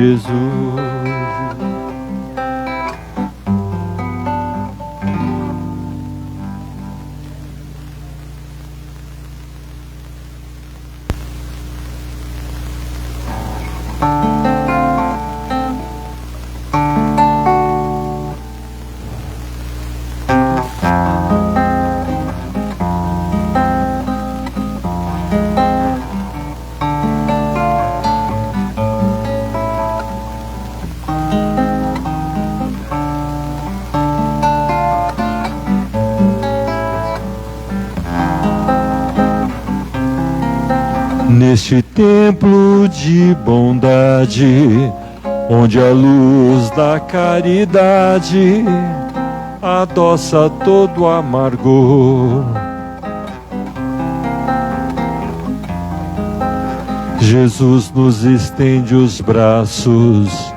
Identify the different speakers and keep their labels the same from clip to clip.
Speaker 1: Jesus. Neste templo de bondade, onde a luz da caridade adoça todo o amargor, Jesus nos estende os braços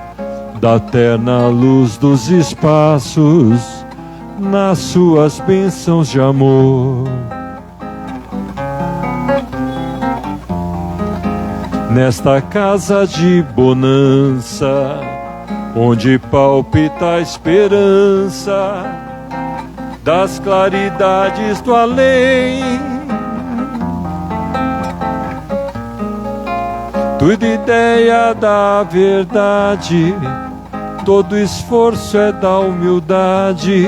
Speaker 1: da terna luz dos espaços, nas suas bênçãos de amor. Nesta casa de bonança, onde palpita a esperança das claridades do além, tudo ideia da verdade, todo esforço é da humildade,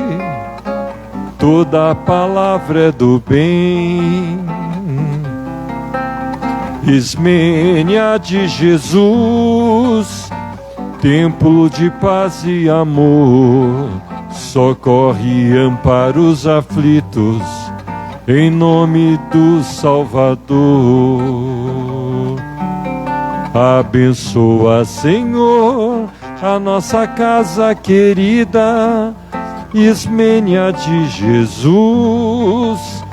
Speaker 1: toda a palavra é do bem. Ismênia de Jesus, templo de paz e amor, socorre e ampara os aflitos, em nome do Salvador. Abençoa, Senhor, a nossa casa querida, Ismênia de Jesus,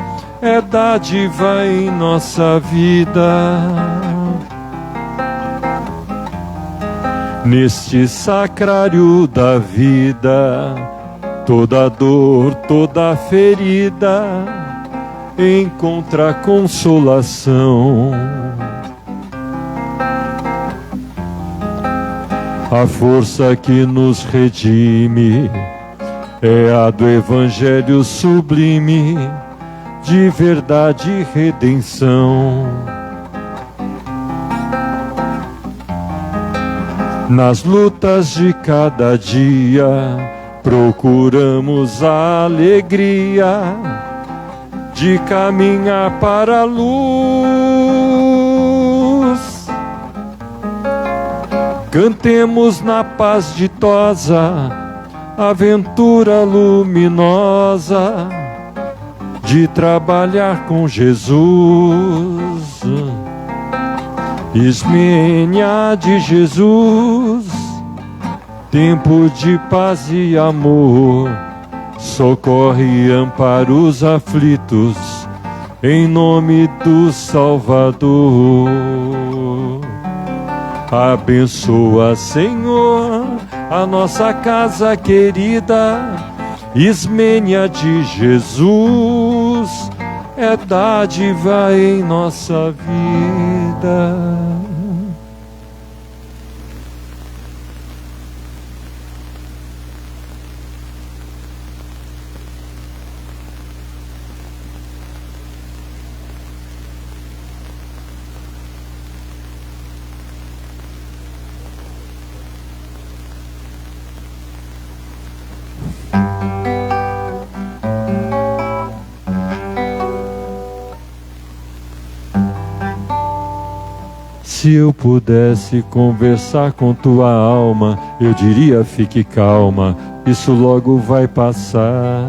Speaker 1: é dádiva em nossa vida. Neste sacrário da vida, toda dor, toda ferida encontra consolação. A força que nos redime é a do Evangelho sublime, de verdade e redenção. Nas lutas de cada dia, procuramos a alegria de caminhar para a luz. Cantemos na paz ditosa, aventura luminosa de trabalhar com Jesus. Ismênia de Jesus, tempo de paz e amor, socorre e ampara os aflitos, em nome do Salvador. Abençoa, Senhor, a nossa casa querida, Ismênia de Jesus, é dádiva em nossa vida. Se eu pudesse conversar com tua alma, eu diria: fique calma, isso logo vai passar.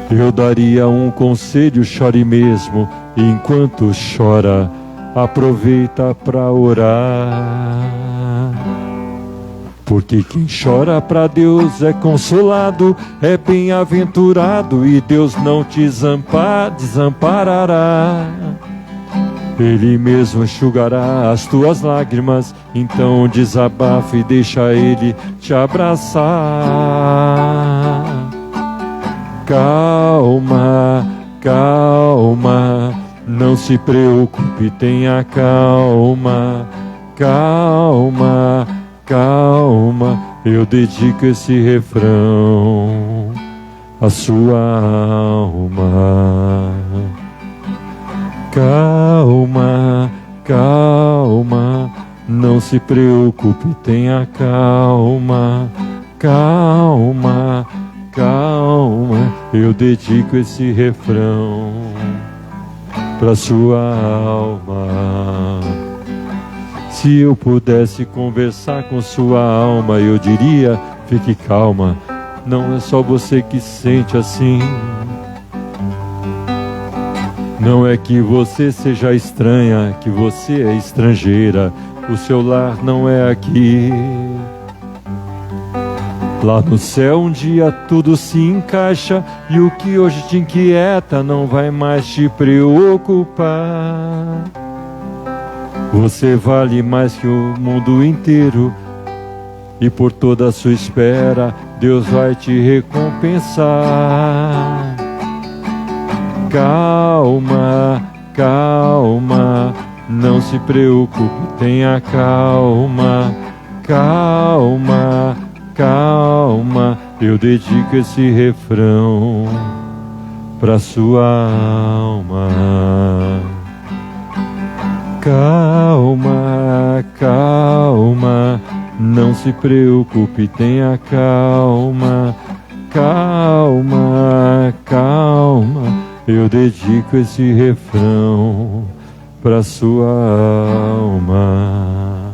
Speaker 1: Eu daria um conselho: chore mesmo, e enquanto chora, aproveita para orar. Porque quem chora para Deus é consolado, é bem-aventurado, e Deus não te desamparará. Ele mesmo enxugará as tuas lágrimas, então desabafa e deixa Ele te abraçar. Calma, calma, não se preocupe, tenha calma. calma, calma, eu dedico esse refrão à sua alma. Calma, calma, não se preocupe, tenha calma, calma, calma, eu dedico esse refrão pra sua alma. Se eu pudesse conversar com sua alma, eu diria, fique calma, não é só você que sente assim. Não é que você seja estranha, que você é estrangeira, o seu lar não é aqui. Lá no céu um dia tudo se encaixa e o que hoje te inquieta não vai mais te preocupar. Você vale mais que o mundo inteiro e por toda a sua espera Deus vai te recompensar. Calma, calma, não se preocupe, tenha calma, calma, calma, eu dedico esse refrão pra sua alma. Calma, calma, não se preocupe, tenha calma, calma, calma, eu dedico esse refrão pra sua alma.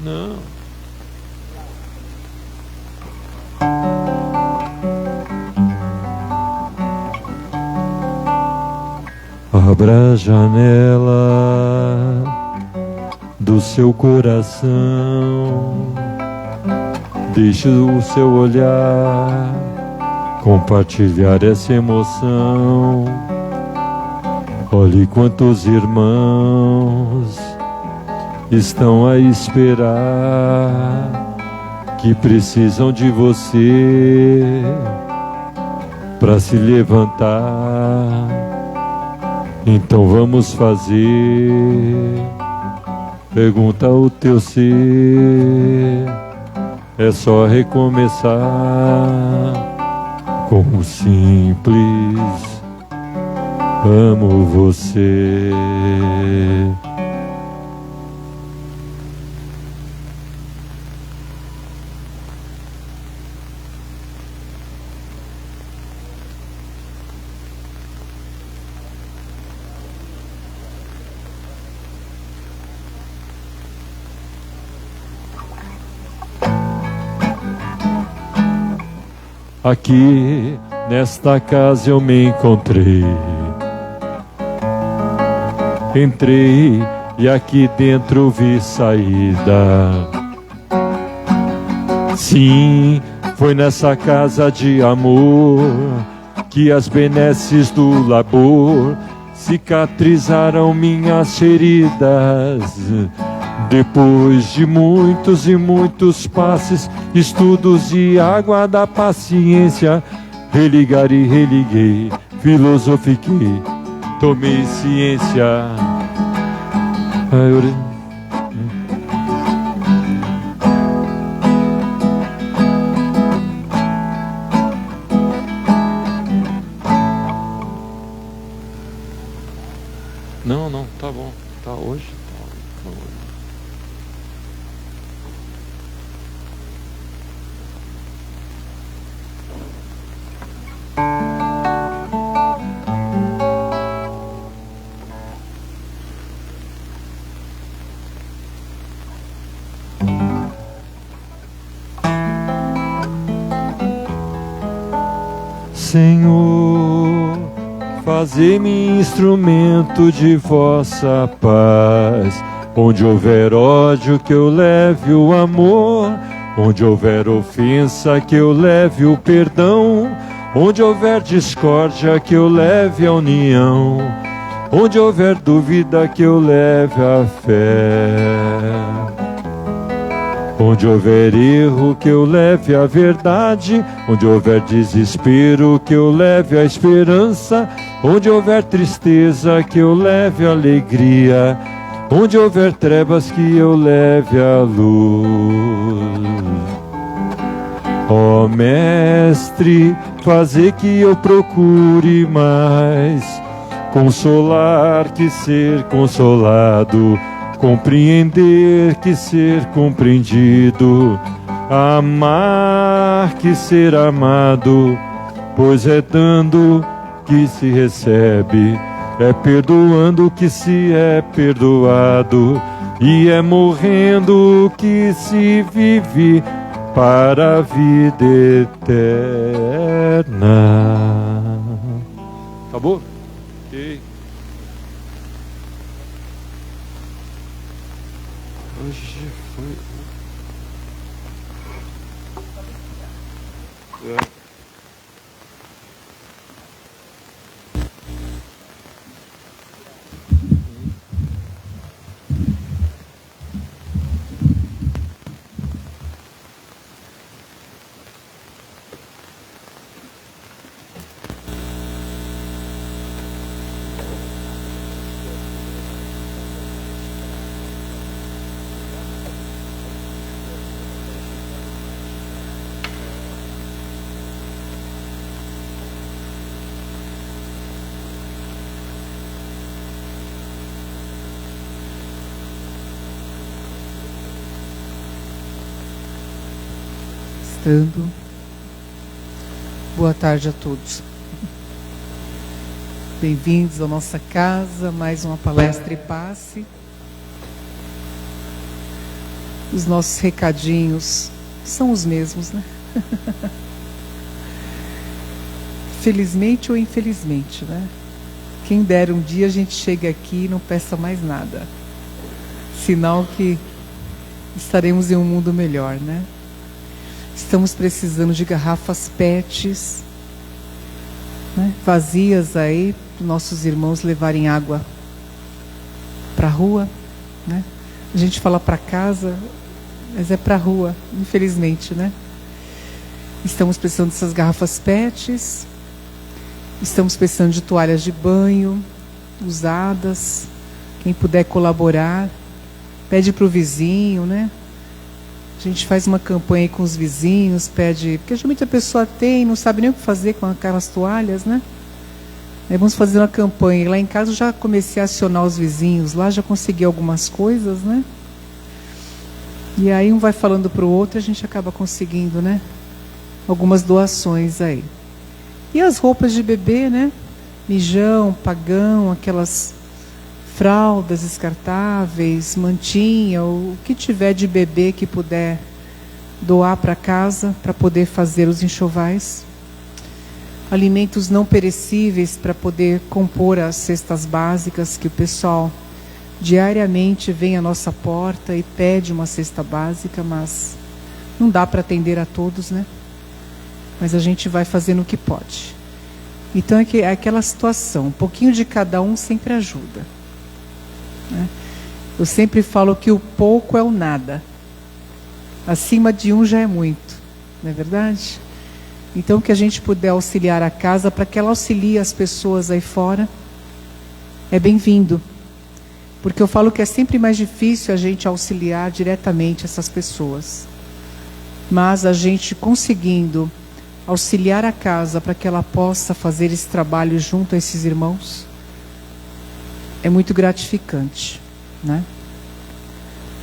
Speaker 1: Não. Abra a janela do seu coração, deixe o seu olhar compartilhar essa emoção. Olhe quantos irmãos estão a esperar, que precisam de você para se levantar. Então vamos fazer, pergunta o teu ser, é só recomeçar com o simples, amo você. Aqui nesta casa eu me encontrei, entrei e aqui dentro vi saída. Sim, foi nessa casa de amor que as benesses do labor cicatrizaram minhas feridas. Depois de muitos e muitos passes, estudos e água da paciência, religar e religuei, filosofiquei, tomei ciência. Não, tá bom, tá hoje, tá hoje. Senhor, fazei-me instrumento de vossa paz. Onde houver ódio, que eu leve o amor. Onde houver ofensa, que eu leve o perdão. Onde houver discórdia, que eu leve a união. Onde houver dúvida, que eu leve a fé. Onde houver erro, que eu leve a verdade. Onde houver desespero, que eu leve a esperança. Onde houver tristeza, que eu leve a alegria. Onde houver trevas, que eu leve a luz. Ó Mestre, fazer que eu procure mais consolar que ser consolado, compreender que ser compreendido, amar que ser amado, pois é dando que se recebe, é perdoando que se é perdoado, e é morrendo que se vive para a vida eterna. Acabou? Ok. Hoje foi...
Speaker 2: Boa tarde a todos. Bem-vindos à nossa casa, mais uma palestra e passe. Os nossos recadinhos são os mesmos, né? Felizmente ou infelizmente, né? Quem dera um dia a gente chega aqui e não peça mais nada. Sinal que estaremos em um mundo melhor, né? Estamos precisando de garrafas PETs, né, vazias aí, para nossos irmãos levarem água para a rua, né? A gente fala para casa, mas é para a rua, infelizmente, né? Estamos precisando dessas garrafas PETs, estamos precisando de toalhas de banho usadas. Quem puder colaborar, pede para o vizinho, né? A gente faz uma campanha aí com os vizinhos, pede... Porque geralmente a pessoa tem, não sabe nem o que fazer com aquelas toalhas, né? Aí vamos fazer uma campanha. Lá em casa eu já comecei a acionar os vizinhos. Lá já consegui algumas coisas, né? E aí um vai falando para o outro e a gente acaba conseguindo, né? Algumas doações aí. E as roupas de bebê, né? Mijão, pagão, aquelas... fraldas descartáveis, mantinha, o que tiver de bebê que puder doar para casa, para poder fazer os enxovais. Alimentos não perecíveis para poder compor as cestas básicas, que o pessoal diariamente vem à nossa porta e pede uma cesta básica, mas não dá para atender a todos, né? Mas a gente vai fazendo o que pode. Então é aquela situação, um pouquinho de cada um sempre ajuda. Eu sempre falo que o pouco é o nada. Acima de um já é muito, não é verdade? Então que a gente puder auxiliar a casa para que ela auxilie as pessoas aí fora, é bem-vindo. Porque eu falo que é sempre mais difícil a gente auxiliar diretamente essas pessoas. Mas a gente conseguindo auxiliar a casa para que ela possa fazer esse trabalho junto a esses irmãos, é muito gratificante, né?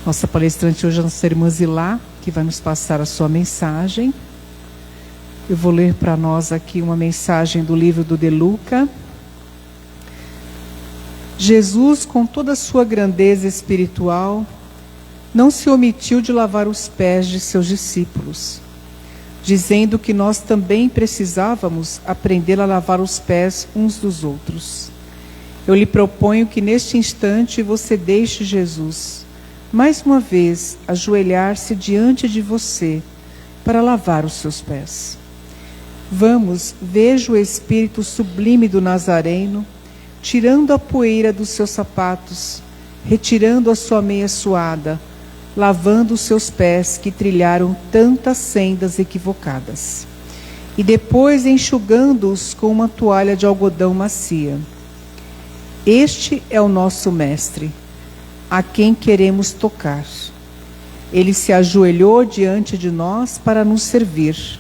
Speaker 2: Nossa palestrante hoje é a nossa irmã Zilá, que vai nos passar a sua mensagem. Eu vou ler para nós aqui uma mensagem do livro do De Luca. Jesus, com toda a sua grandeza espiritual, não se omitiu de lavar os pés de seus discípulos, dizendo que nós também precisávamos aprender a lavar os pés uns dos outros. Eu lhe proponho que neste instante você deixe Jesus, mais uma vez, ajoelhar-se diante de você para lavar os seus pés. Vamos, veja o espírito sublime do Nazareno, tirando a poeira dos seus sapatos, retirando a sua meia suada, lavando os seus pés que trilharam tantas sendas equivocadas, e depois enxugando-os com uma toalha de algodão macia. Este é o nosso Mestre, a quem queremos tocar. Ele se ajoelhou diante de nós para nos servir,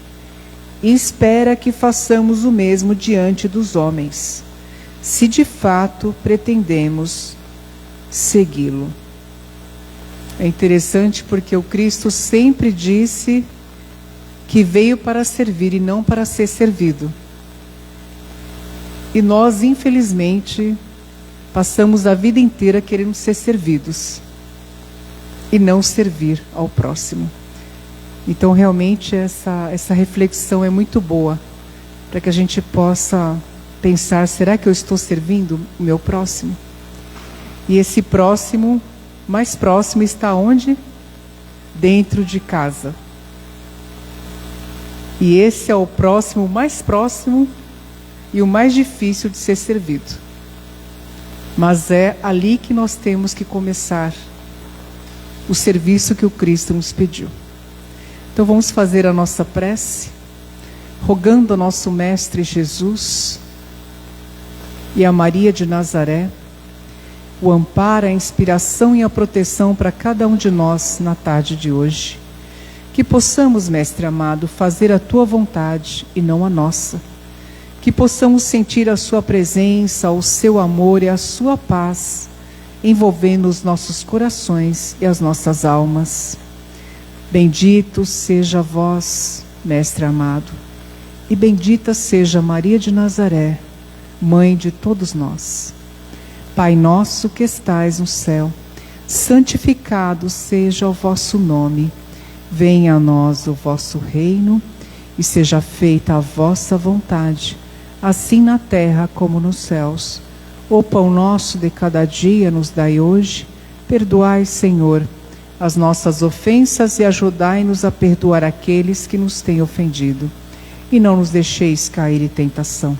Speaker 2: e espera que façamos o mesmo diante dos homens, se de fato pretendemos segui-lo. É interessante porque o Cristo sempre disse que veio para servir e não para ser servido. E nós, infelizmente, passamos a vida inteira querendo ser servidos e não servir ao próximo. Então, realmente, essa reflexão é muito boa para que a gente possa pensar, será que eu estou servindo o meu próximo? E esse próximo, mais próximo, está onde? Dentro de casa. E esse é o próximo, mais próximo e o mais difícil de ser servido. Mas é ali que nós temos que começar o serviço que o Cristo nos pediu. Então vamos fazer a nossa prece, rogando ao nosso Mestre Jesus e a Maria de Nazaré o amparo, a inspiração e a proteção para cada um de nós na tarde de hoje. Que possamos, Mestre amado, fazer a Tua vontade e não a nossa. Que possamos sentir a Sua presença, o Seu amor e a Sua paz, envolvendo os nossos corações e as nossas almas. Bendito seja vós, Mestre amado, e bendita seja Maria de Nazaré, Mãe de todos nós. Pai nosso que estais no céu, santificado seja o vosso nome. Venha a nós o vosso reino, e seja feita a vossa vontade, assim na terra como nos céus. O pão nosso de cada dia nos dai hoje. Perdoai, Senhor, as nossas ofensas e ajudai-nos a perdoar aqueles que nos têm ofendido. E não nos deixeis cair em tentação,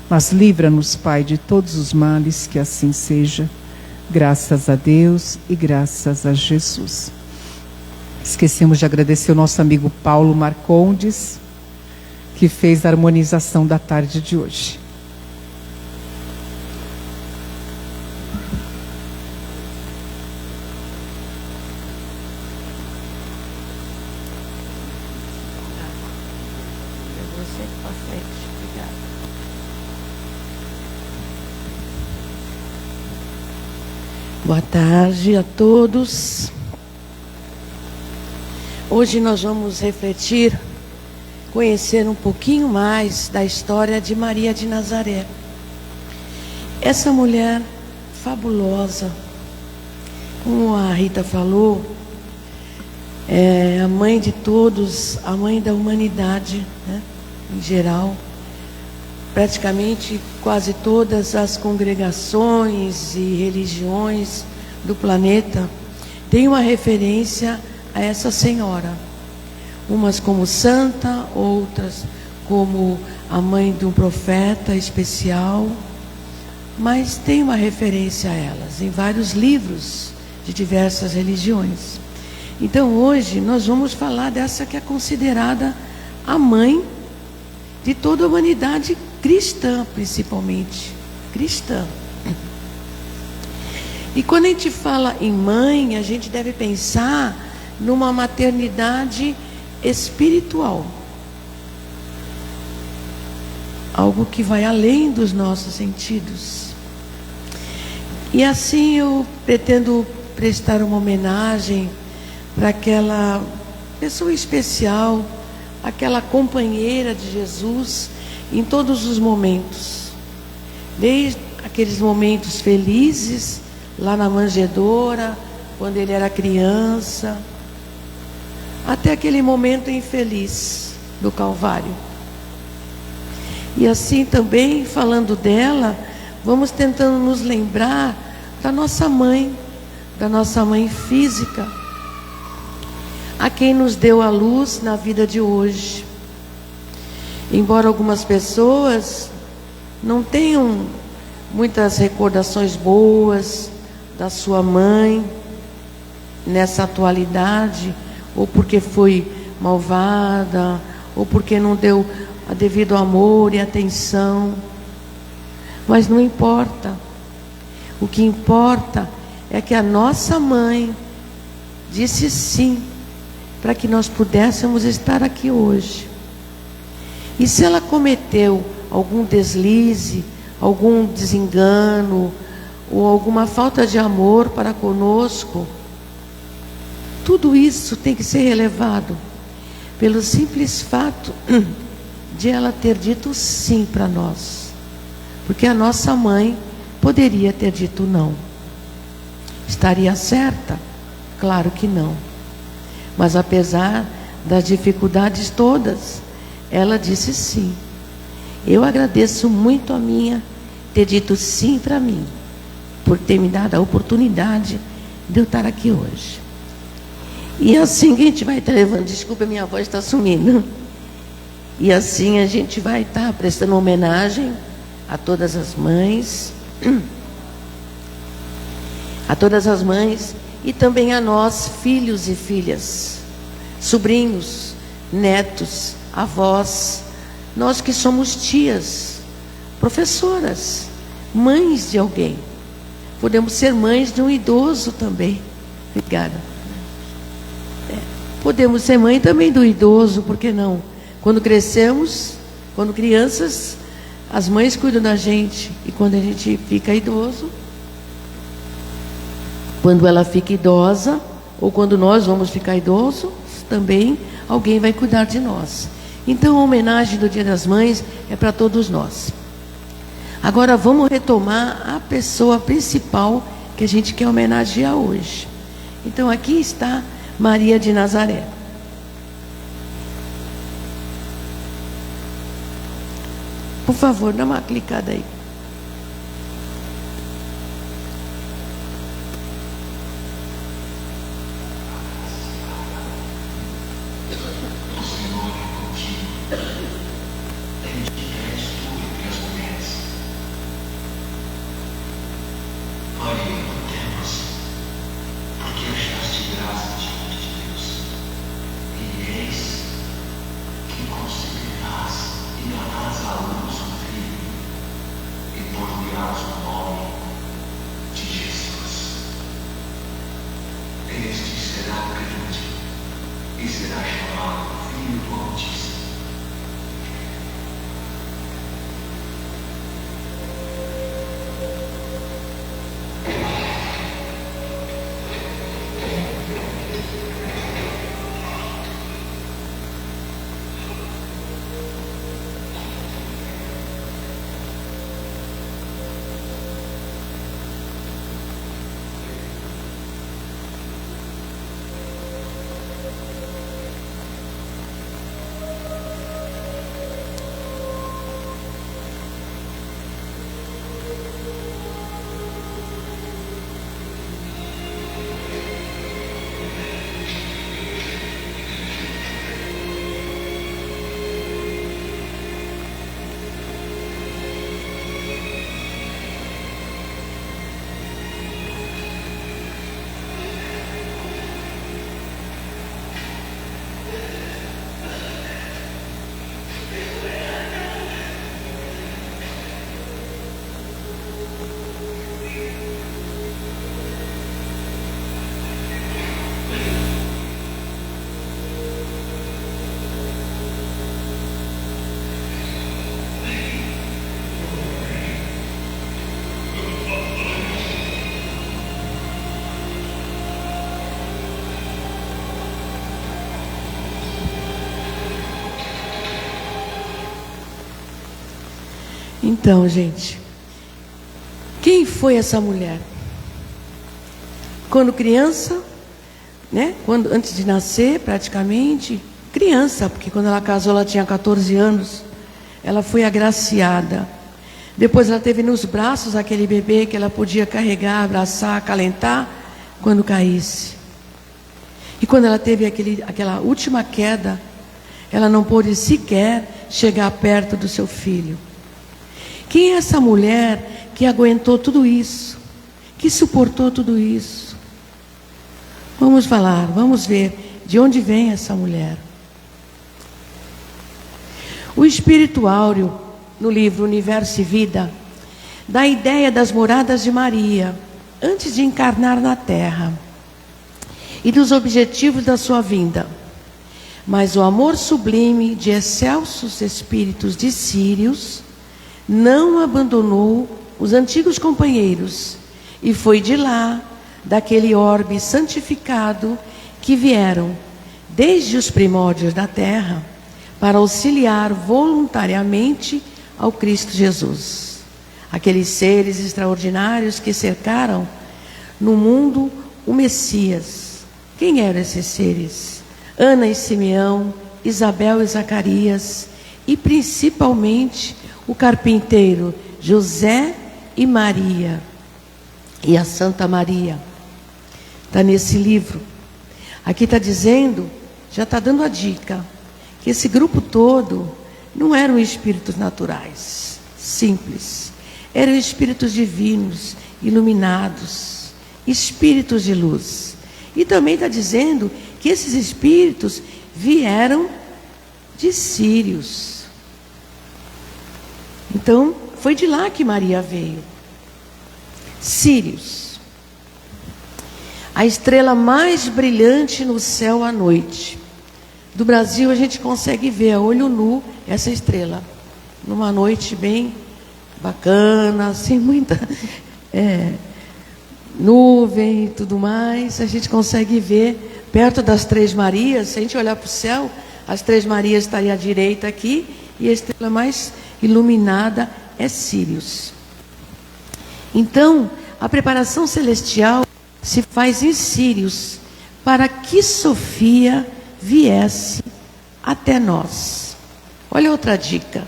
Speaker 2: mas livra-nos, Pai, de todos os males, que assim seja. Graças a Deus e graças a Jesus. Esquecemos de agradecer o nosso amigo Paulo Marcondes, que fez a harmonização da tarde de hoje.
Speaker 3: Boa tarde a todos. Hoje nós vamos refletir, conhecer um pouquinho mais da história de Maria de Nazaré. Essa mulher fabulosa, como a Rita falou, é a mãe de todos, a mãe da humanidade, né, em geral. Praticamente quase todas as congregações e religiões do planeta têm uma referência a essa senhora. Umas como santa, outras como a mãe de um profeta especial, mas tem uma referência a elas em vários livros de diversas religiões. Então hoje nós vamos falar dessa que é considerada a mãe de toda a humanidade cristã, principalmente cristã. E quando a gente fala em mãe, a gente deve pensar numa maternidade espiritual, algo que vai além dos nossos sentidos. E assim eu pretendo prestar uma homenagem para aquela pessoa especial, aquela companheira de Jesus em todos os momentos, desde aqueles momentos felizes lá na manjedoura, quando ele era criança, até aquele momento infeliz do Calvário. E assim também, falando dela, vamos tentando nos lembrar da nossa mãe física, a quem nos deu a luz na vida de hoje. Embora algumas pessoas não tenham muitas recordações boas da sua mãe, nessa atualidade, ou porque foi malvada, ou porque não deu a devido amor e atenção. Mas não importa. O que importa é que a nossa mãe disse sim, para que nós pudéssemos estar aqui hoje. E se ela cometeu algum deslize, algum desengano, ou alguma falta de amor para conosco, tudo isso tem que ser relevado pelo simples fato de ela ter dito sim para nós. Porque a nossa mãe poderia ter dito não. Estaria certa? Claro que não. Mas apesar das dificuldades todas, ela disse sim. Eu agradeço muito a minha ter dito sim para mim, por ter me dado a oportunidade de eu estar aqui hoje. E assim que a gente vai estar levando, desculpa, minha voz está sumindo. E assim a gente vai estar prestando homenagem a todas as mães, e também a nós, filhos e filhas, sobrinhos, netos, avós, nós que somos tias, professoras, mães de alguém. Podemos ser mães de um idoso também. Obrigada. Podemos ser mãe também do idoso, por que não? Quando crescemos, quando crianças, as mães cuidam da gente. E quando a gente fica idoso, quando ela fica idosa, ou quando nós vamos ficar idosos, também alguém vai cuidar de nós. Então a homenagem do Dia das Mães é para todos nós. Agora vamos retomar a pessoa principal que a gente quer homenagear hoje. Então aqui está Maria de Nazaré. Por favor, dá uma clicada aí. Então, gente, quem foi essa mulher? Quando criança, né? Antes de nascer, praticamente, criança, porque quando ela casou ela tinha 14 anos, ela foi agraciada. Depois ela teve nos braços aquele bebê que ela podia carregar, abraçar, acalentar quando caísse. E quando ela teve aquela última queda, ela não pôde sequer chegar perto do seu filho. Quem é essa mulher que aguentou tudo isso? Que suportou tudo isso? Vamos falar, vamos ver de onde vem essa mulher. O Espírito Áureo, no livro Universo e Vida, dá a ideia das moradas de Maria, antes de encarnar na Terra, e dos objetivos da sua vinda. Mas o amor sublime de excelsos espíritos de Sírios não abandonou os antigos companheiros, e foi de lá, daquele orbe santificado, que vieram, desde os primórdios da terra, para auxiliar voluntariamente ao Cristo Jesus. Aqueles seres extraordinários que cercaram no mundo o Messias. Quem eram esses seres? Ana e Simeão, Isabel e Zacarias, e principalmente o carpinteiro José e Maria, e a Santa Maria. Está nesse livro. Aqui está dizendo, já está dando a dica, que esse grupo todo não eram espíritos naturais, simples. Eram espíritos divinos, iluminados, espíritos de luz. E também está dizendo que esses espíritos vieram de Sírios. Então, foi de lá que Maria veio. Sírios. A estrela mais brilhante no céu à noite. Do Brasil a gente consegue ver a olho nu essa estrela. Numa noite bem bacana, sem muita nuvem e tudo mais. A gente consegue ver perto das Três Marias. Se a gente olhar para o céu, as Três Marias estariam à direita aqui. E a estrela mais iluminada é Sírios. Então, a preparação celestial se faz em Sírios, para que Sofia viesse até nós. Olha outra dica.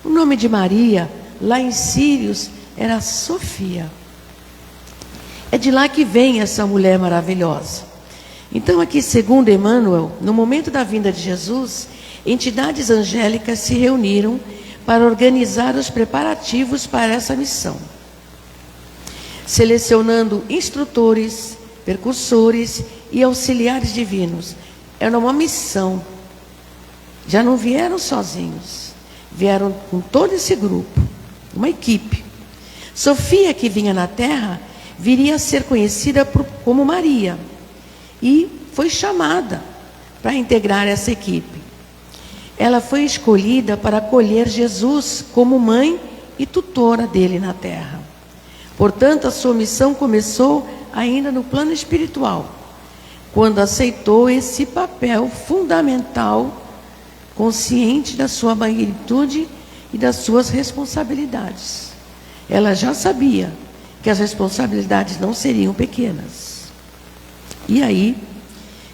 Speaker 3: O nome de Maria, lá em Sírios, era Sofia. É de lá que vem essa mulher maravilhosa. Então aqui, segundo Emmanuel, no momento da vinda de Jesus, entidades angélicas se reuniram para organizar os preparativos para essa missão, selecionando instrutores, percursores e auxiliares divinos. Era uma missão. Já não vieram sozinhos, vieram com todo esse grupo, uma equipe. Sofia, que vinha na Terra, viria a ser conhecida como Maria, e foi chamada para integrar essa equipe. Ela foi escolhida para acolher Jesus como mãe e tutora dele na Terra. Portanto, a sua missão começou ainda no plano espiritual, quando aceitou esse papel fundamental, consciente da sua magnitude e das suas responsabilidades. Ela já sabia que as responsabilidades não seriam pequenas. E aí,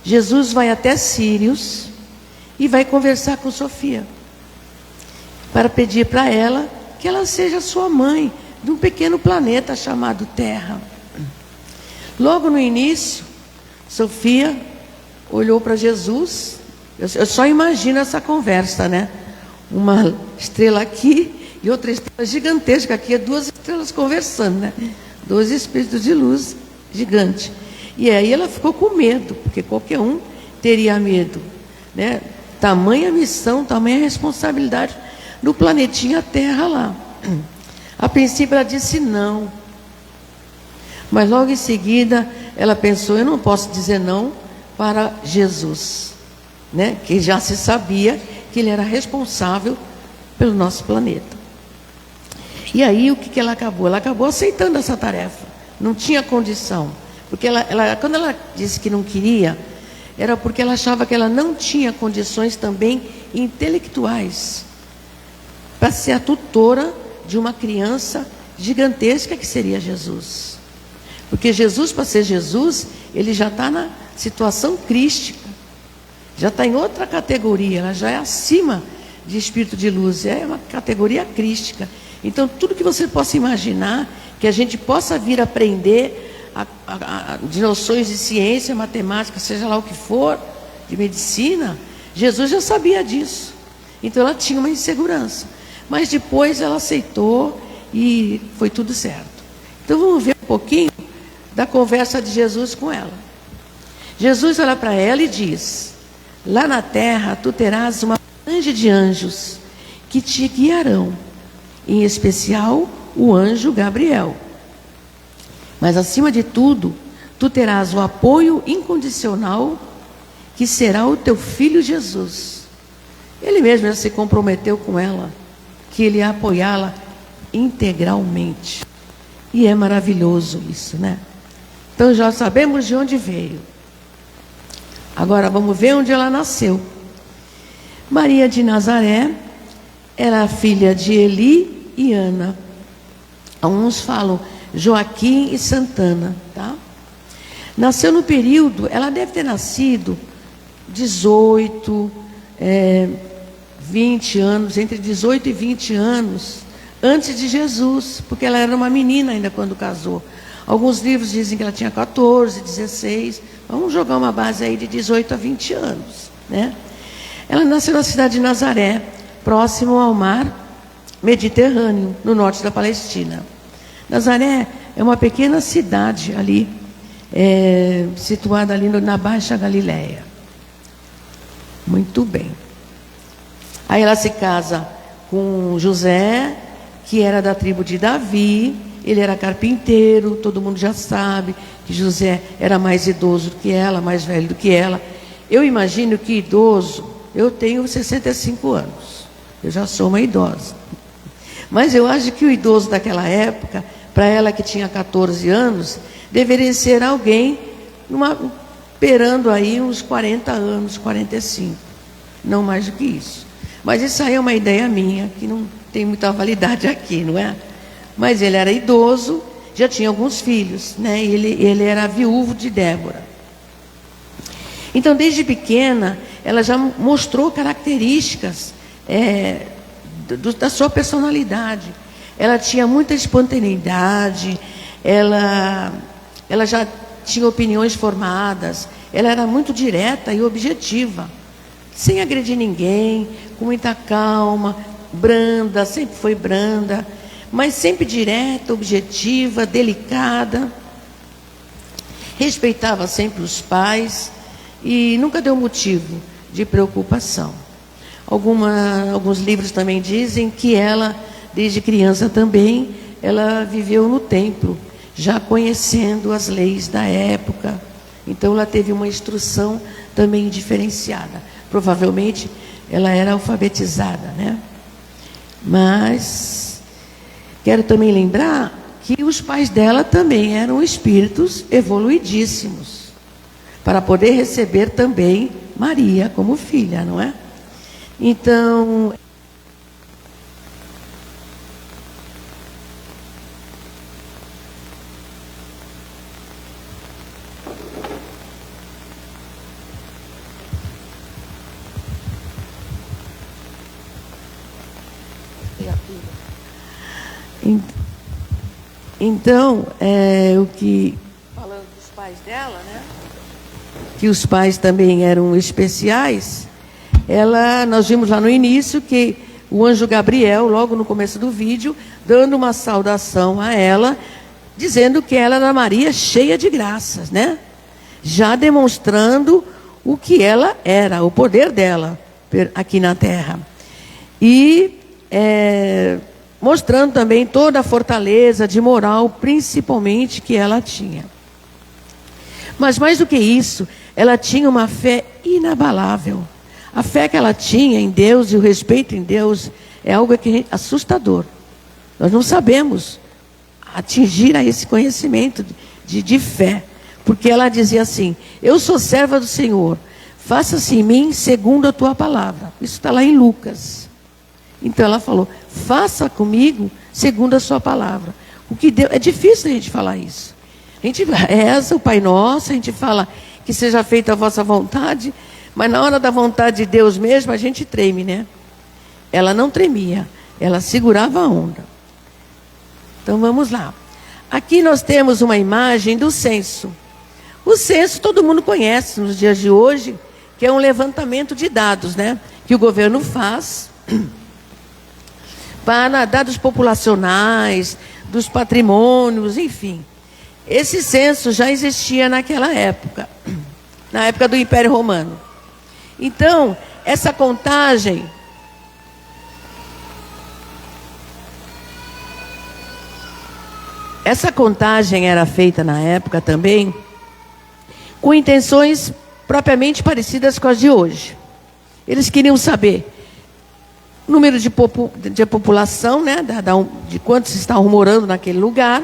Speaker 3: Jesus vai até Sírios e vai conversar com Sofia, para pedir para ela que ela seja sua mãe, de um pequeno planeta chamado Terra. Logo no início, Sofia olhou para Jesus. Eu só imagino essa conversa, né? Uma estrela aqui e outra estrela gigantesca aqui, duas estrelas conversando, né? Dois espíritos de luz gigante. E aí ela ficou com medo, porque qualquer um teria medo, né? Tamanha missão, tamanha responsabilidade no planetinha Terra lá. A princípio ela disse não, mas logo em seguida ela pensou, eu não posso dizer não para Jesus, né? Que já se sabia que ele era responsável pelo nosso planeta. E aí o que ela acabou? Ela acabou aceitando essa tarefa, não tinha condição, porque quando ela disse que não queria, era porque ela achava que ela não tinha condições também intelectuais para ser a tutora de uma criança gigantesca que seria Jesus. Porque Jesus, para ser Jesus, ele já está na situação crística, já está em outra categoria, ela já é acima de espírito de luz, é uma categoria crística. Então, tudo que você possa imaginar, que a gente possa vir aprender de noções de ciência, matemática, seja lá o que for, de medicina, Jesus já sabia disso. Então, ela tinha uma insegurança. Mas depois ela aceitou e foi tudo certo. Então vamos ver um pouquinho da conversa de Jesus com ela. Jesus olha para ela e diz: lá na terra tu terás uma falange de anjos que te guiarão, em especial o anjo Gabriel. Mas acima de tudo, tu terás o apoio incondicional que será o teu filho Jesus. Ele mesmo já se comprometeu com ela, que ele ia apoiá-la integralmente. E é maravilhoso isso, né? Então já sabemos de onde veio. Agora vamos ver onde ela nasceu. Maria de Nazaré era filha de Eli e Ana. Uns falam Joaquim e Santana, tá? Nasceu no período, ela deve ter nascido 20 anos, entre 18 e 20 anos, antes de Jesus, porque ela era uma menina ainda quando casou. Alguns livros dizem que ela tinha 14, 16, vamos jogar uma base aí de 18 a 20 anos, né? Ela nasceu na cidade de Nazaré, próximo ao mar Mediterrâneo, no norte da Palestina. Nazaré é uma pequena cidade ali, situada ali na Baixa Galileia. Muito bem. Aí ela se casa com José, que era da tribo de Davi. Ele era carpinteiro, todo mundo já sabe que José era mais idoso do que ela, mais velho do que ela. Eu imagino que idoso, eu tenho 65 anos, eu já sou uma idosa. Mas eu acho que o idoso daquela época, para ela que tinha 14 anos, deveria ser alguém perando aí uns 40 anos, 45, não mais do que isso. Mas isso aí é uma ideia minha, que não tem muita validade aqui, não é? Mas ele era idoso, já tinha alguns filhos, né? Ele era viúvo de Débora. Então, desde pequena, ela já mostrou características da sua personalidade. Ela tinha muita espontaneidade, ela já tinha opiniões formadas, ela era muito direta e objetiva, sem agredir ninguém, com muita calma, branda, sempre foi branda, mas sempre direta, objetiva, delicada, respeitava sempre os pais e nunca deu motivo de preocupação. Alguns livros também dizem que ela, desde criança também, ela viveu no templo, já conhecendo as leis da época. Então ela teve uma instrução também diferenciada. Provavelmente ela era alfabetizada, né? Mas quero também lembrar que os pais dela também eram espíritos evoluidíssimos, para poder receber também Maria como filha, não é? Então, o que, falando dos pais dela, né? Que os pais também eram especiais. Nós vimos lá no início que o anjo Gabriel, logo no começo do vídeo, dando uma saudação a ela, dizendo que ela era Maria cheia de graças, né? Já demonstrando o que ela era, o poder dela aqui na terra. E mostrando também toda a fortaleza de moral, principalmente, que ela tinha. Mas mais do que isso, ela tinha uma fé inabalável. A fé que ela tinha em Deus e o respeito em Deus é algo assustador. Nós não sabemos atingir a esse conhecimento de fé. Porque ela dizia assim: eu sou serva do Senhor, faça-se em mim segundo a tua palavra. Isso está lá em Lucas. Então ela falou: faça comigo segundo a sua palavra. O que Deus, é difícil a gente falar isso. A gente reza o Pai Nosso, a gente fala que seja feita a vossa vontade, mas na hora da vontade de Deus mesmo, a gente treme, né? Ela não tremia, ela segurava a onda. Então vamos lá. Aqui nós temos uma imagem do censo. O censo todo mundo conhece nos dias de hoje, que é um levantamento de dados, né? Que o governo faz para dados populacionais, dos patrimônios, enfim. Esse censo já existia naquela época. na época do Império Romano. Então, essa contagem era feita na época também com intenções propriamente parecidas com as de hoje. Eles queriam saber o número de população, né, de quantos estavam morando naquele lugar,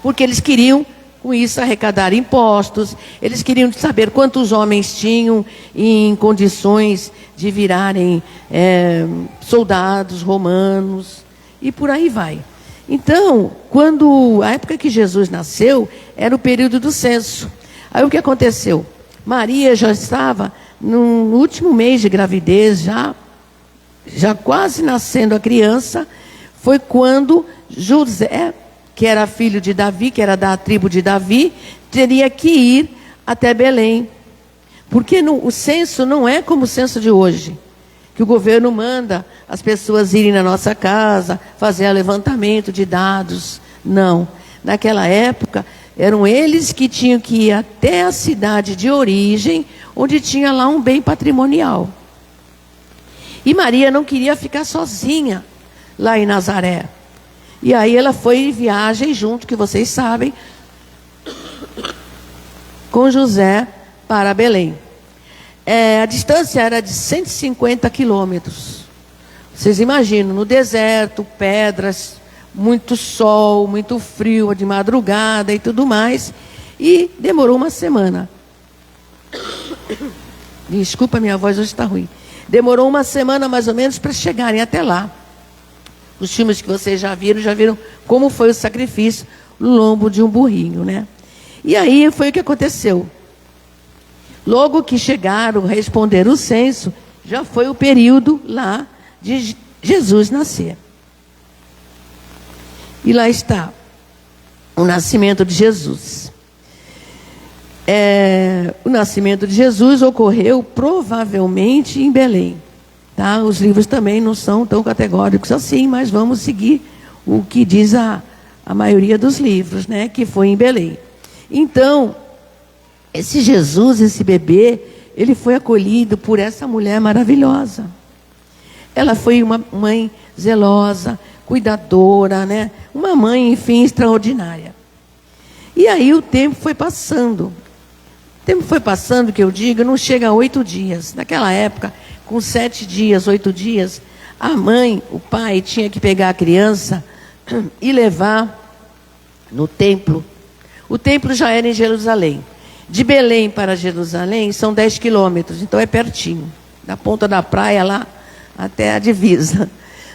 Speaker 3: porque eles queriam, com isso, arrecadar impostos, eles queriam saber quantos homens tinham em condições de virarem soldados romanos, e por aí vai. Então, a época que Jesus nasceu, era o período do censo. Aí o que aconteceu? Maria já estava no último mês de gravidez, já quase nascendo a criança, foi quando José, que era filho de Davi, que era da tribo de Davi, teria que ir até Belém. Porque o censo não é como o censo de hoje, que o governo manda as pessoas irem na nossa casa, fazer levantamento de dados. Não. Naquela época, eram eles que tinham que ir até a cidade de origem, onde tinha lá um bem patrimonial. E Maria não queria ficar sozinha lá em Nazaré. E aí ela foi em viagem junto, que vocês sabem, com José para Belém. A distância era de 150 quilômetros. Vocês imaginam, no deserto, pedras, muito sol, muito frio, de madrugada e tudo mais. E demorou uma semana. Desculpa, minha voz hoje está ruim. Demorou uma semana mais ou menos para chegarem até lá. Os filmes que vocês já viram como foi o sacrifício no lombo de um burrinho, né? E aí foi o que aconteceu. Logo que chegaram, responderam o censo, já foi o período lá de Jesus nascer. E lá está o nascimento de Jesus. O nascimento de Jesus ocorreu provavelmente em Belém. Tá? Os livros também não são tão categóricos assim, mas vamos seguir o que diz a maioria dos livros, né? Que foi em Belém. Então, esse Jesus, esse bebê, ele foi acolhido por essa mulher maravilhosa. Ela foi uma mãe zelosa, cuidadora, né? Uma mãe, enfim, extraordinária. E aí o tempo foi passando. O tempo foi passando, que eu digo, não chega a 8 dias. Naquela época, com 7 dias, 8 dias, a mãe, o pai, tinha que pegar a criança e levar no templo. O templo já era em Jerusalém. De Belém para Jerusalém são 10 quilômetros, então é pertinho. Da ponta da praia lá até a divisa.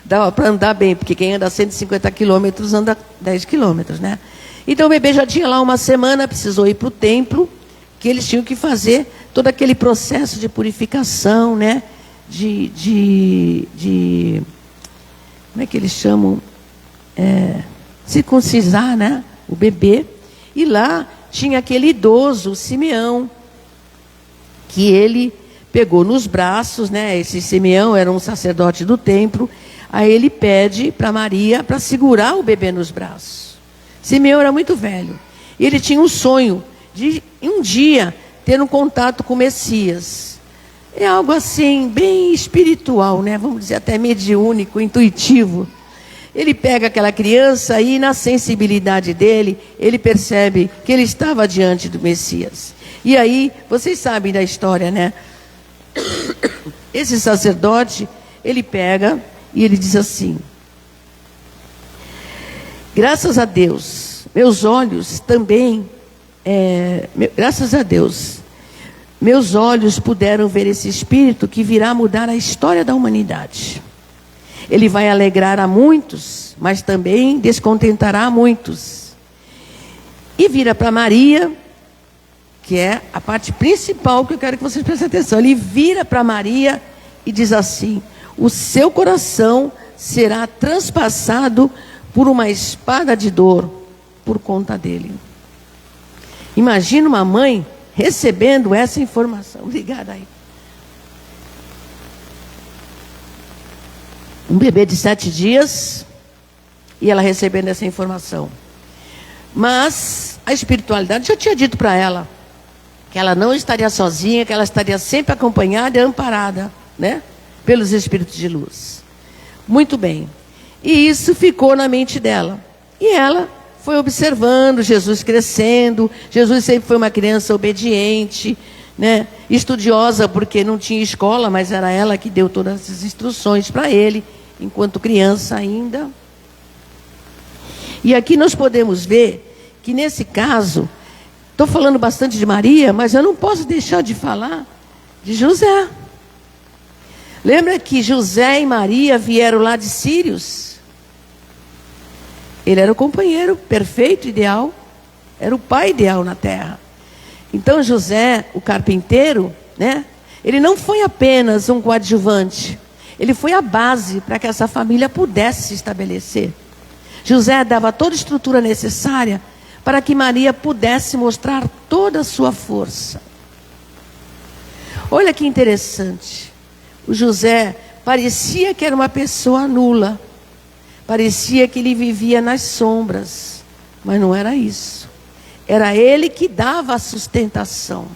Speaker 3: Dava para andar bem, porque quem anda 150 quilômetros anda 10 quilômetros, né? Então o bebê já tinha lá uma semana, precisou ir para o templo, que eles tinham que fazer todo aquele processo de purificação, né? Como é que eles chamam? Circuncisar, né? O bebê. E lá tinha aquele idoso, Simeão, que ele pegou nos braços, né? Esse Simeão era um sacerdote do templo. Aí ele pede para Maria para segurar o bebê nos braços. Simeão era muito velho. E ele tinha um sonho de um dia ter um contato com o Messias. É algo assim, bem espiritual, né? Vamos dizer até mediúnico, intuitivo. Ele pega aquela criança e na sensibilidade dele, ele percebe que ele estava diante do Messias. E aí, vocês sabem da história, né? Esse sacerdote, ele pega e ele diz assim: graças a Deus, meus olhos também, graças a Deus, meus olhos puderam ver esse Espírito que virá mudar a história da humanidade. Ele vai alegrar a muitos, mas também descontentará a muitos. E vira para Maria, que é a parte principal que eu quero que vocês prestem atenção. Ele vira para Maria e diz assim: o seu coração será transpassado por uma espada de dor por conta dele. Imagina uma mãe recebendo essa informação. Obrigada aí. Um bebê de 7 dias e ela recebendo essa informação. Mas a espiritualidade já tinha dito para ela que ela não estaria sozinha, que ela estaria sempre acompanhada e amparada, né, pelos espíritos de luz. Muito bem. E isso ficou na mente dela. E ela foi observando Jesus crescendo. Jesus sempre foi uma criança obediente, né, estudiosa, porque não tinha escola, mas era ela que deu todas as instruções para ele, enquanto criança ainda. E aqui nós podemos ver que nesse caso, estou falando bastante de Maria, mas eu não posso deixar de falar de José. Lembra que José e Maria vieram lá de Sírios? Ele era o companheiro perfeito, ideal. Era o pai ideal na terra. Então José, o carpinteiro, né? Ele não foi apenas um coadjuvante. Ele foi a base para que essa família pudesse se estabelecer. José dava toda a estrutura necessária para que Maria pudesse mostrar toda a sua força. Olha que interessante. O José parecia que era uma pessoa nula. Parecia que ele vivia nas sombras. Mas não era isso. Era ele que dava a sustentação.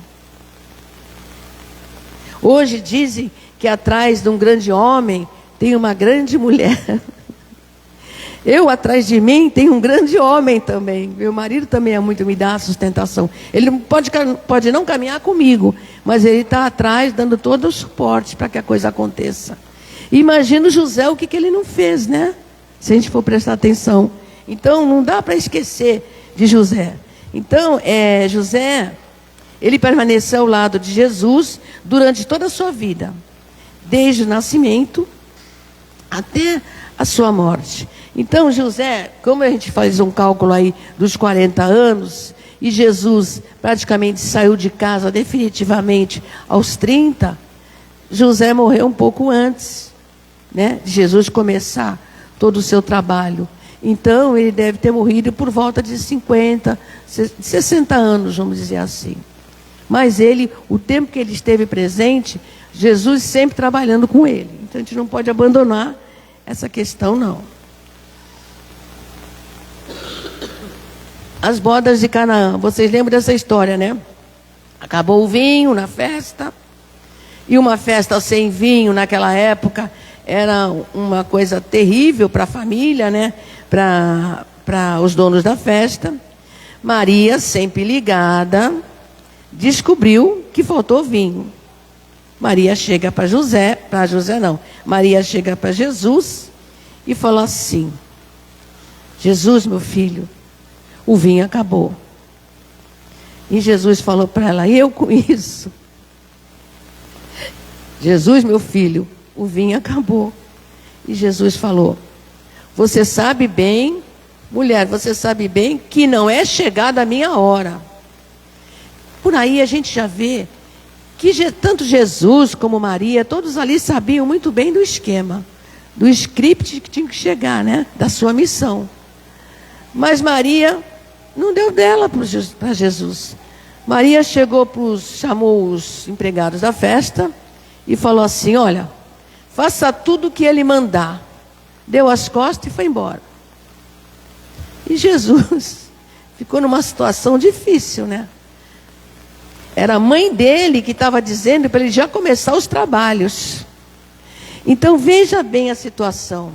Speaker 3: Hoje dizem que atrás de um grande homem tem uma grande mulher. Eu, atrás de mim, tenho um grande homem também. Meu marido também me dá a sustentação. Ele pode não caminhar comigo, mas ele está atrás, dando todo o suporte para que a coisa aconteça. Imagina o José, o que ele não fez, né? Se a gente for prestar atenção. Então, não dá para esquecer de José. Então, José, ele permaneceu ao lado de Jesus durante toda a sua vida. Desde o nascimento até a sua morte. Então, José, como a gente faz um cálculo aí dos 40 anos, e Jesus praticamente saiu de casa definitivamente aos 30, José morreu um pouco antes, né, de Jesus começar todo o seu trabalho. Então, ele deve ter morrido por volta de 50, 60 anos, vamos dizer assim. Mas ele, o tempo que ele esteve presente, Jesus sempre trabalhando com ele. Então, a gente não pode abandonar essa questão, não. As bodas de Canaã, vocês lembram dessa história, né? Acabou o vinho na festa. E uma festa sem vinho naquela época era uma coisa terrível para a família, né? Para os donos da festa. Maria, sempre ligada, descobriu que faltou vinho. Maria chega para Maria chega para Jesus e falou assim: Jesus, meu filho, o vinho acabou. E Jesus falou para ela: eu com isso? Jesus, meu filho, o vinho acabou. E Jesus falou: você sabe bem, mulher, você sabe bem que não é chegada a minha hora. Por aí a gente já vê que tanto Jesus como Maria, todos ali sabiam muito bem do esquema, do script que tinha que chegar, né? Da sua missão. Mas Maria não deu dela para Jesus. Maria chamou os empregados da festa e falou assim: olha, faça tudo o que ele mandar. Deu as costas e foi embora. E Jesus ficou numa situação difícil, né? Era a mãe dele que estava dizendo para ele já começar os trabalhos. Então veja bem a situação.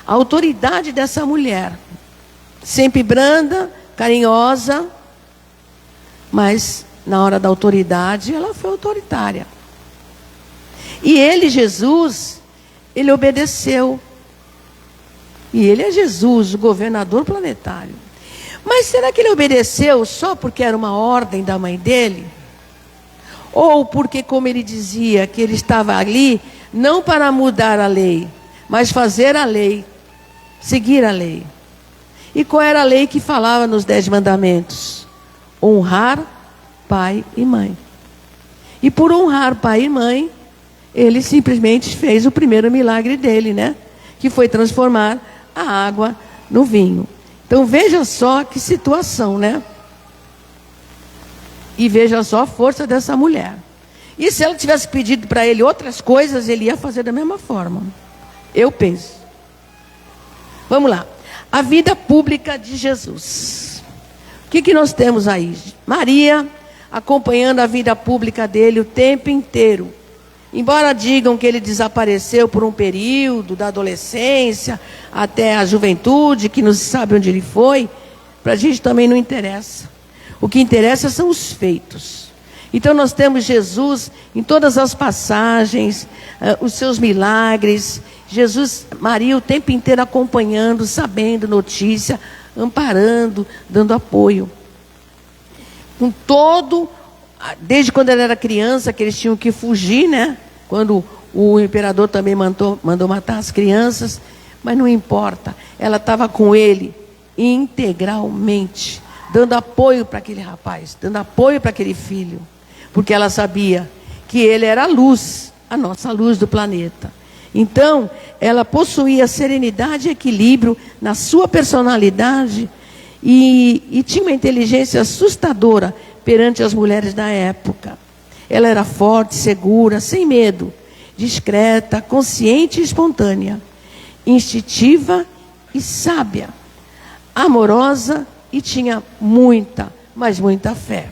Speaker 3: A autoridade dessa mulher, sempre branda, carinhosa, mas na hora da autoridade ela foi autoritária. E ele, Jesus, ele obedeceu. E ele é Jesus, o governador planetário. Mas será que ele obedeceu só porque era uma ordem da mãe dele? Ou porque, como ele dizia, que ele estava ali não para mudar a lei, mas fazer a lei, seguir a lei. E qual era a lei que falava nos 10 mandamentos? Honrar pai e mãe. E por honrar pai e mãe, ele simplesmente fez o primeiro milagre dele, né? Que foi transformar a água no vinho. Então veja só que situação, né? E veja só a força dessa mulher. E se ela tivesse pedido para ele outras coisas, ele ia fazer da mesma forma. Eu penso. Vamos lá. A vida pública de Jesus. O que nós temos aí? Maria, acompanhando a vida pública dele o tempo inteiro. Embora digam que ele desapareceu por um período, da adolescência até a juventude, que não se sabe onde ele foi, para a gente também não interessa. O que interessa são os feitos. Então nós temos Jesus em todas as passagens, os seus milagres, Jesus, Maria o tempo inteiro acompanhando, sabendo notícia, amparando, dando apoio. Com todo, desde quando ela era criança, que eles tinham que fugir, né? Quando o imperador também mandou matar as crianças, mas não importa, ela estava com ele integralmente, dando apoio para aquele rapaz, dando apoio para aquele filho, porque ela sabia que ele era a luz, a nossa luz do planeta. Então, ela possuía serenidade e equilíbrio na sua personalidade e tinha uma inteligência assustadora perante as mulheres da época. Ela era forte, segura, sem medo, discreta, consciente e espontânea, instintiva e sábia, amorosa e tinha muita, mas muita fé.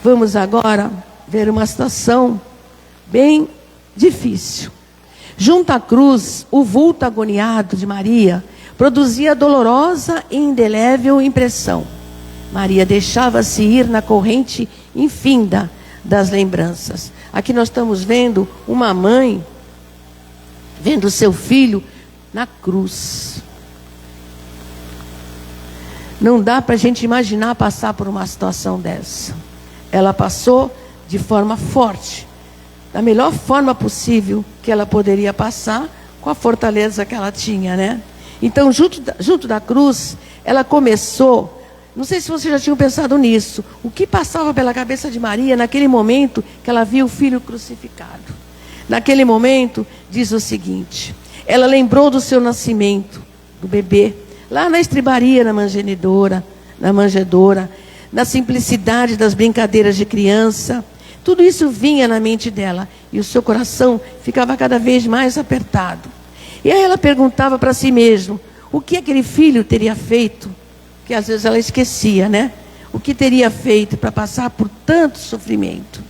Speaker 3: Vamos agora ver uma situação bem difícil. Junto à cruz, o vulto agoniado de Maria produzia dolorosa e indelével impressão. Maria deixava-se ir na corrente infinda das lembranças. Aqui nós estamos vendo uma mãe vendo seu filho na cruz. Não dá para a gente imaginar passar por uma situação dessa. Ela passou de forma forte, da melhor forma possível que ela poderia passar, com a fortaleza que ela tinha, né? Então, junto da cruz, ela começou. Não sei se vocês já tinham pensado nisso. O que passava pela cabeça de Maria naquele momento que ela viu o filho crucificado? Naquele momento, diz o seguinte: ela lembrou do seu nascimento, do bebê, lá na estribaria, na manjedoura, na simplicidade das brincadeiras de criança. Tudo isso vinha na mente dela e o seu coração ficava cada vez mais apertado. E aí ela perguntava para si mesma o que aquele filho teria feito, que às vezes ela esquecia, né? O que teria feito para passar por tanto sofrimento.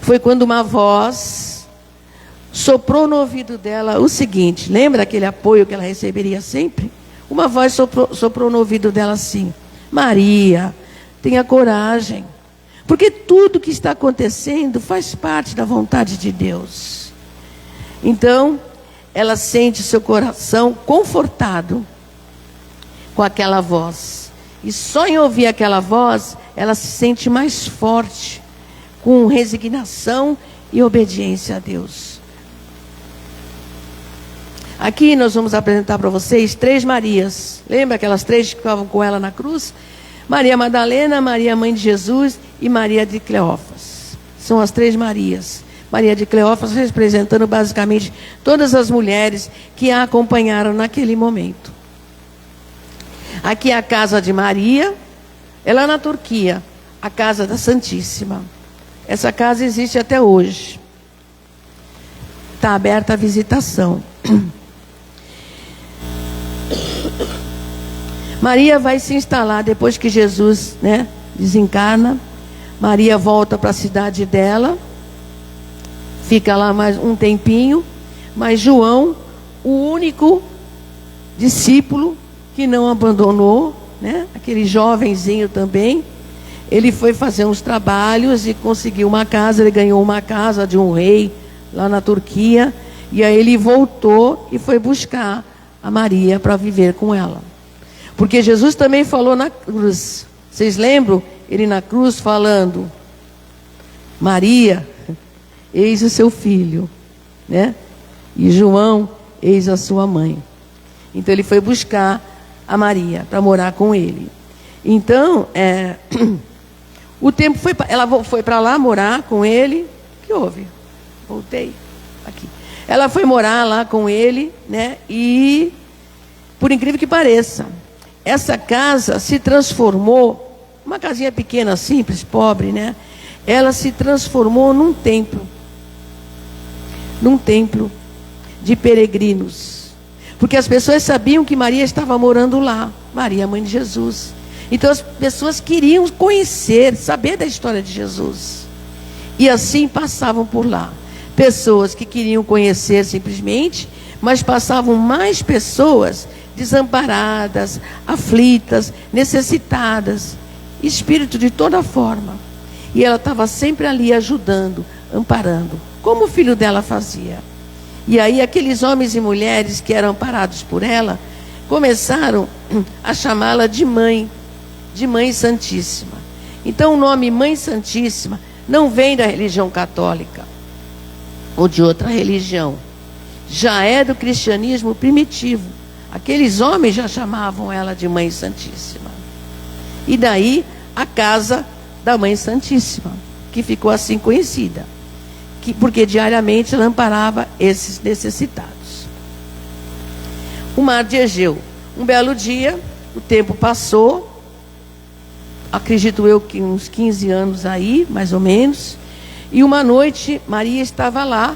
Speaker 3: Foi quando uma voz soprou no ouvido dela o seguinte: lembra aquele apoio que ela receberia sempre? Uma voz soprou no ouvido dela assim: Maria, tenha coragem, porque tudo que está acontecendo faz parte da vontade de Deus. Então, ela sente seu coração confortado com aquela voz. E só em ouvir aquela voz, ela se sente mais forte, com resignação e obediência a Deus. Aqui nós vamos apresentar para vocês 3 Marias. Lembra aquelas 3 que ficavam com ela na cruz? Maria Madalena, Maria Mãe de Jesus e Maria de Cleófas. São as 3 Marias. Maria de Cleófas representando basicamente todas as mulheres que a acompanharam naquele momento. Aqui é a casa de Maria, ela na Turquia, a casa da Santíssima. Essa casa existe até hoje. Está aberta à visitação. Maria vai se instalar depois que Jesus, né, desencarna. Maria volta para a cidade dela, fica lá mais um tempinho, mas João, o único discípulo que não abandonou, né, aquele jovenzinho também, ele foi fazer uns trabalhos e conseguiu uma casa. Ele ganhou uma casa de um rei lá na Turquia, e aí ele voltou e foi buscar a Maria para viver com ela. Porque Jesus também falou na cruz. Vocês lembram? Ele na cruz falando: Maria, eis o seu filho, né? E João, eis a sua mãe. Então ele foi buscar a Maria para morar com ele. Então, o tempo foi, ela foi para lá morar com ele. O que houve? Voltei aqui. Ela foi morar lá com ele, né? E, por incrível que pareça, essa casa se transformou, uma casinha pequena, simples, pobre, né? Ela se transformou num templo de peregrinos. Porque as pessoas sabiam que Maria estava morando lá, Maria, Mãe de Jesus. Então as pessoas queriam conhecer, saber da história de Jesus. E assim passavam por lá. Pessoas que queriam conhecer simplesmente, mas passavam mais pessoas desamparadas, aflitas, necessitadas, espírito de toda forma. E ela estava sempre ali ajudando, amparando, como o filho dela fazia. E aí aqueles homens e mulheres que eram amparados por ela, começaram a chamá-la de Mãe Santíssima. Então o nome Mãe Santíssima não vem da religião católica ou de outra religião. Já é do cristianismo primitivo. Aqueles homens já chamavam ela de Mãe Santíssima. E daí a casa da Mãe Santíssima, que ficou assim conhecida, porque diariamente ela amparava esses necessitados. O mar de Egeu. Um belo dia, o tempo passou, acredito eu que uns 15 anos aí, mais ou menos, e uma noite Maria estava lá,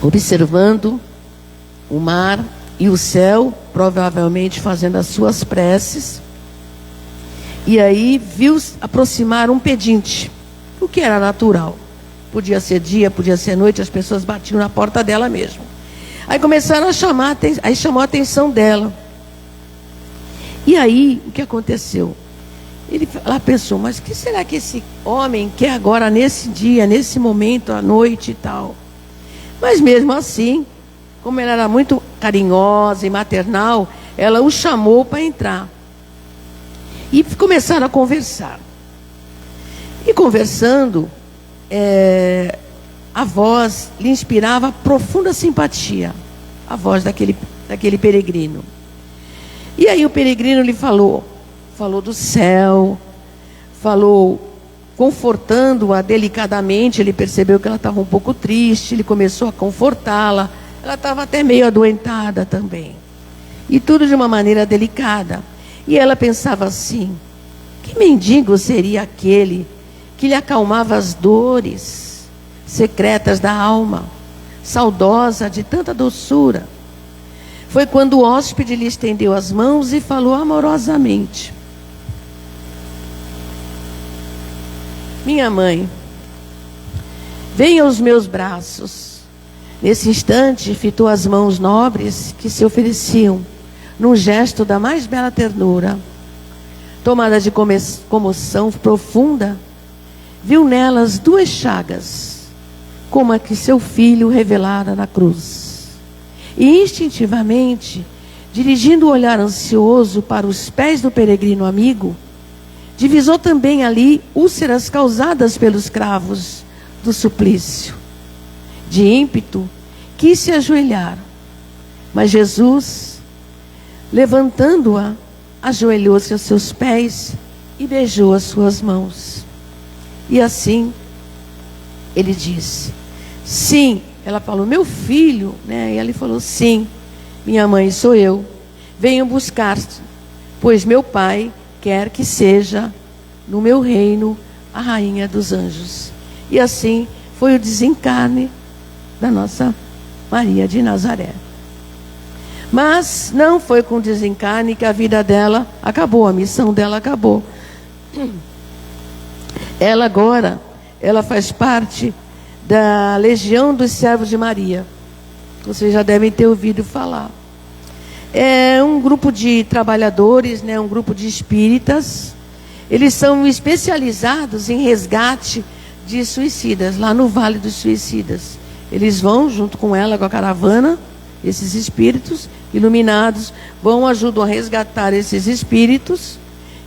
Speaker 3: observando o mar e o céu, provavelmente fazendo as suas preces, e aí viu aproximar um pedinte, o que era natural. Podia ser dia, podia ser noite, as pessoas batiam na porta dela mesmo. Aí começaram a chamar, aí chamou a atenção dela. E aí, o que aconteceu? Ela pensou, mas o que será que esse homem quer agora nesse dia, nesse momento, à noite e tal? Mas mesmo assim, como ela era muito carinhosa e maternal, ela o chamou para entrar. E começaram a conversar. E conversando, a voz lhe inspirava profunda simpatia. A voz daquele peregrino. E aí o peregrino lhe falou do céu, falou, confortando-a delicadamente. Ele percebeu que ela estava um pouco triste, ele começou a confortá-la. Ela estava até meio adoentada também. E tudo de uma maneira delicada. E ela pensava assim, que mendigo seria aquele que lhe acalmava as dores secretas da alma, saudosa de tanta doçura? Foi quando o hóspede lhe estendeu as mãos e falou amorosamente: minha mãe, venha aos meus braços. Nesse instante, fitou as mãos nobres que se ofereciam, num gesto da mais bela ternura. Tomada de comoção profunda, viu nelas 2 chagas, como a que seu filho revelara na cruz. E instintivamente, dirigindo o olhar ansioso para os pés do peregrino amigo, divisou também ali úlceras causadas pelos cravos do suplício. De ímpeto, quis se ajoelhar, mas Jesus, levantando-a, ajoelhou-se aos seus pés e beijou as suas mãos. E assim, ele disse, sim. Ela falou, meu filho, né? E ele falou, sim, minha mãe, sou eu. Venho buscar-te, pois meu pai quer que seja no meu reino a rainha dos anjos. E assim foi o desencarne da nossa Maria de Nazaré. Mas não foi com o desencarne que a vida dela acabou, a missão dela acabou. Ela agora, ela faz parte da Legião dos Servos de Maria. Vocês já devem ter ouvido falar. É um grupo de trabalhadores, né, um grupo de espíritas. Eles são especializados em resgate de suicidas, lá no Vale dos Suicidas. Eles vão junto com ela, com a caravana, esses espíritos iluminados, ajudam a resgatar esses espíritos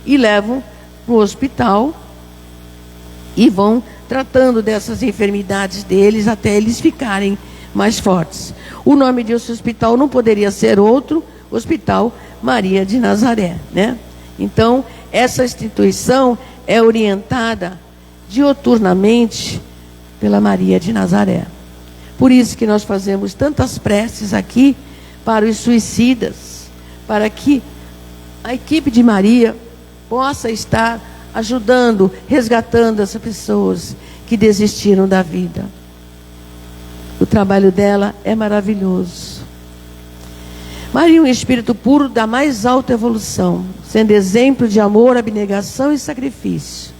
Speaker 3: e levam para o hospital e vão tratando dessas enfermidades deles até eles ficarem mais fortes. O nome desse hospital não poderia ser outro, Hospital Maria de Nazaré, né? Então, essa instituição é orientada dioturnamente pela Maria de Nazaré. Por isso que nós fazemos tantas preces aqui para os suicidas, para que a equipe de Maria possa estar ajudando, resgatando essas pessoas que desistiram da vida. trabalho dela é maravilhoso. Maria, um espírito puro da mais alta evolução, sendo exemplo de amor, abnegação e sacrifício,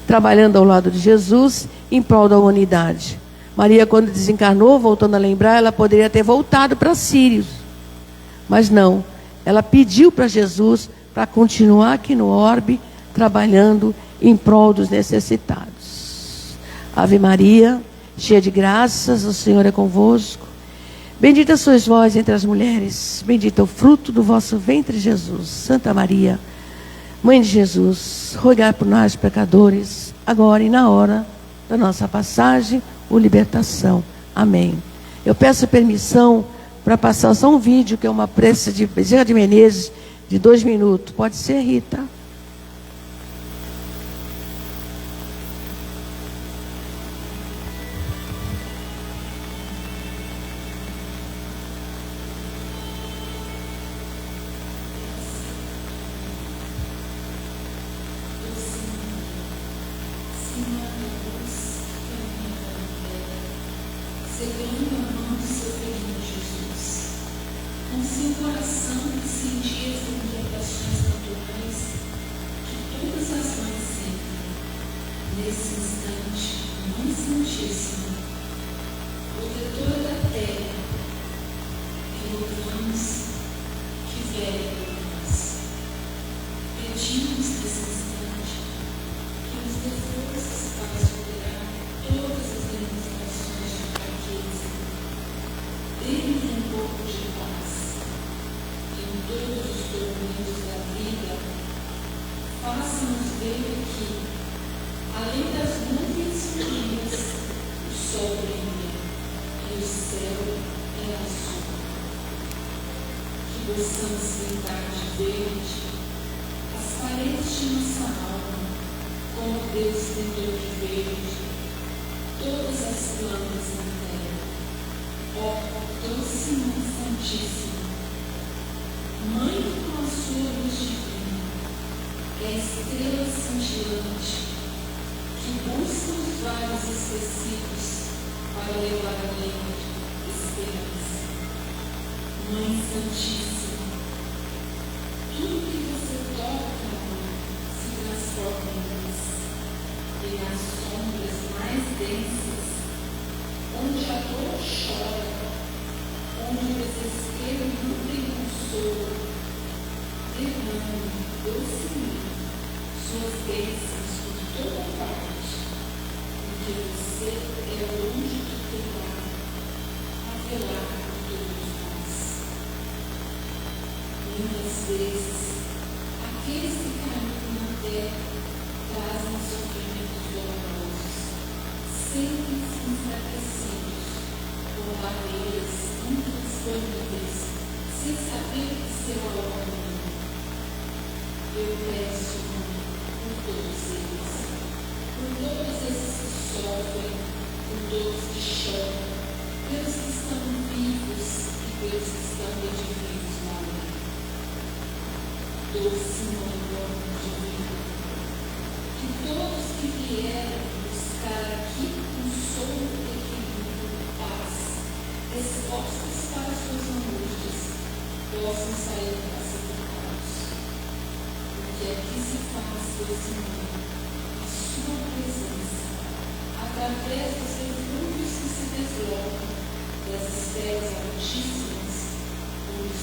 Speaker 3: trabalhando ao lado de Jesus em prol da humanidade. Maria, quando desencarnou, voltando a lembrar, ela poderia ter voltado para Sírios, mas não, ela pediu para Jesus para continuar aqui no orbe, trabalhando em prol dos necessitados. Ave Maria, cheia de graças, o Senhor é convosco. Bendita sois vós entre as mulheres, bendito é o fruto do vosso ventre, Jesus. Santa Maria, Mãe de Jesus, rogai por nós, pecadores, agora e na hora da nossa passagem ou libertação. Amém. Eu peço permissão para passar só um vídeo, que é uma prece de Bezerra de Menezes, de 2 minutos. Pode ser, Rita?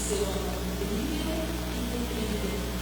Speaker 4: Seu amor brilha e defende